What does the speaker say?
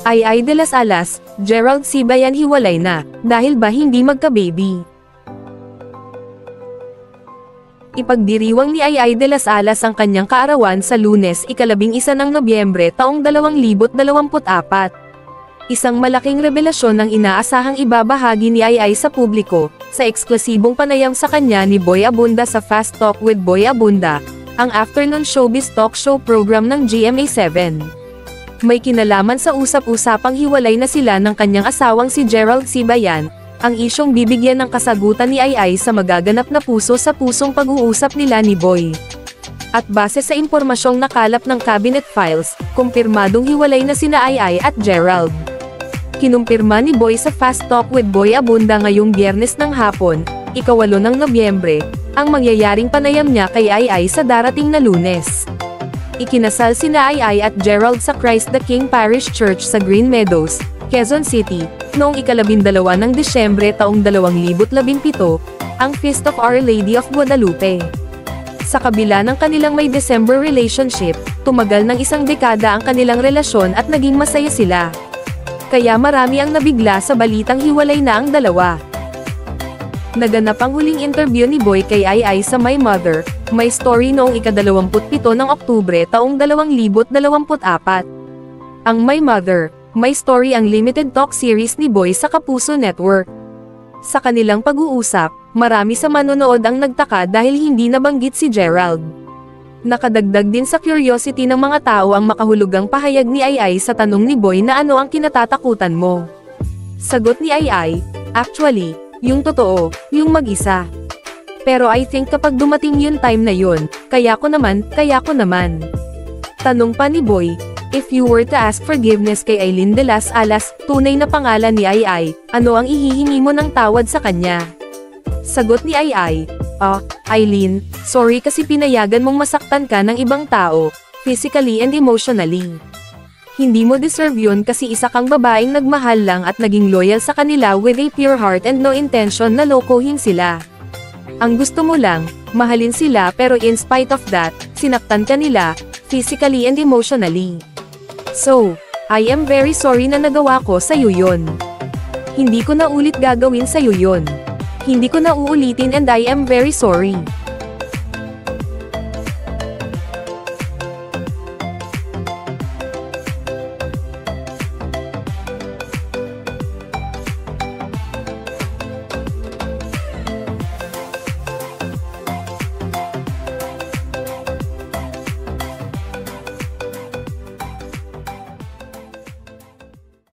Ai de las Alas, Gerald Sibayan hiwalay na, dahil ba hindi magka-baby? Ipagdiriwang ni Ai de las Alas ang kanyang kaarawan sa Lunes, ika-11 ng Nobyembre taong 2024. Isang malaking revelasyon ang inaasahang ibabahagi ni Ai sa publiko, sa eksklusibong panayam sa kanya ni Boy Abunda sa Fast Talk with Boy Abunda, ang afternoon showbiz talk show program ng GMA7. May kinalaman sa usap-usapang hiwalay na sila ng kanyang asawang si Gerald Sibayan, ang isyong bibigyan ng kasagutan ni Ai sa magaganap na puso sa pusong pag-uusap nila ni Boy. At base sa impormasyong nakalap ng cabinet files, kumpirmadong hiwalay na sina Ai at Gerald. Kinumpirma ni Boy sa Fast Talk with Boy Abunda ngayong Biyernes ng hapon, ika-8 ng Nobyembre, ang mangyayaring panayam niya kay Ai sa darating na Lunes. Ikinasal sina Ai at Gerald sa Christ the King Parish Church sa Green Meadows, Quezon City, noong ika-12 ng Disyembre taong 2017, ang Feast of Our Lady of Guadalupe. Sa kabila ng kanilang may December relationship, tumagal ng isang dekada ang kanilang relasyon at naging masaya sila. Kaya marami ang nabigla sa balitang hiwalay na ang dalawa. Naganap ang huling interview ni Boy kay Ai sa My Mother, My Story noong ika-27 ng Oktubre taong 2024. Ang My Mother, My Story ang limited talk series ni Boy sa Kapuso Network. Sa kanilang pag-uusap, marami sa manonood ang nagtaka dahil hindi nabanggit si Gerald. Nakadagdag din sa curiosity ng mga tao ang makahulugang pahayag ni Ai sa tanong ni Boy na ano ang kinatatakutan mo. Sagot ni Ai, actually, yung totoo, yung mag-isa. Pero I think kapag dumating yun time na yun, kaya ko naman. Tanong pa ni Boy, if you were to ask forgiveness kay Aileen de las Alas, tunay na pangalan ni Ai, ano ang ihihingi mo ng tawad sa kanya? Sagot ni Ai, Aileen, sorry kasi pinayagan mong masaktan ka ng ibang tao, physically and emotionally. Hindi mo deserve yun kasi isa kang babaeng nagmahal lang at naging loyal sa kanila with a pure heart and no intention na lokohin sila. Ang gusto mo lang, mahalin sila pero in spite of that, sinaktan ka nila, physically and emotionally. So, I am very sorry na nagawa ko sa'yo yun. Hindi ko na ulit gagawin sa'yo yun. Hindi ko na uulitin and I am very sorry.